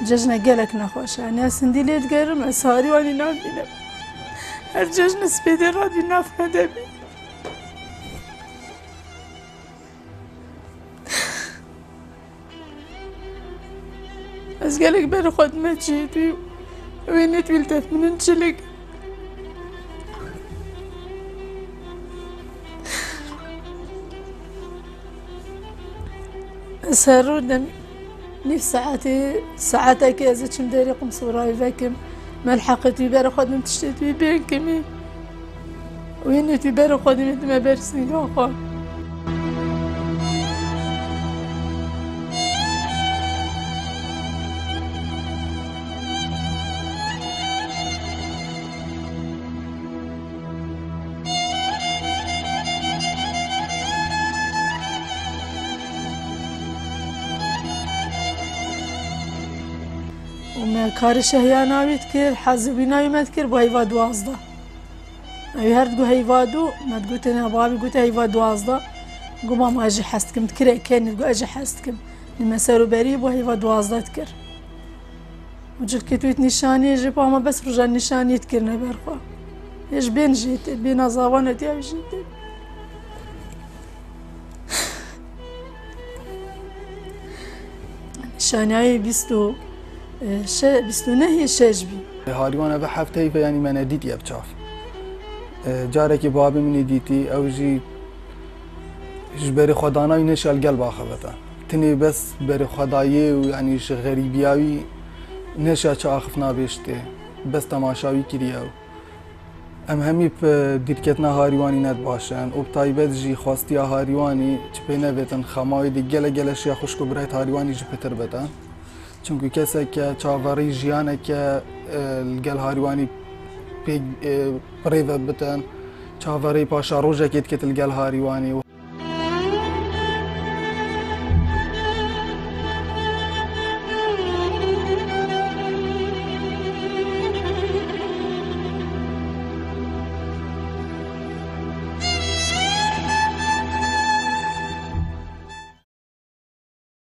جژنە gelek nexweşaniya sindî lê digerim ez harî wanî nabînim her cejna spêdê radî nav me de bî ez gelek berê xwe dime çêdî wê netwî tef min çilik ez her rû demî نيف ساعاتك يا زيت مداري قم صوراي فاكم ما لحقت بيبار خدمت تشتت بيبان كمي وين بيبار خدمت ما بارسني لاخا وما کاری شهیا ناوید کرد حزبی ناوید کرد با هیوا 12 اوی هر دو هیوا دو مدگوت نه بابی گوت هیوا 12 گو مام اجی حست کم تکره کنید گو اجی حست کم المسارو بری با هیوا 12 تکر وجل کتویت نشانی جی با ما بس رجال نشانی تکر نبرخوا ايش بين جيت بين زاوانه ديال جيت نشاني بیستو نهی شش بی. هاریوانه به هفته ای یعنی من دیدی ابچاف. جاره که بابی منی دیدی اوجی جبر خدانای نشال قلب آخبته. تنی بس بر خدایی و یعنی ش غریبیایی نشا چه آخفنا بیشته. بس تماشاوی کریه. ام همی دیرکتنا هاریوانی ند باشن. و بتایبت جی خواستی هاریوانی چه پینه بتن خمای دی گله شیا خوشکو برایت هاریوانی جی پتر بدن. چونکه کسی که چاوری جیانه که الگل هاریوانی پریو بتن چاوری پاشا روزه کت الگل هاریوانی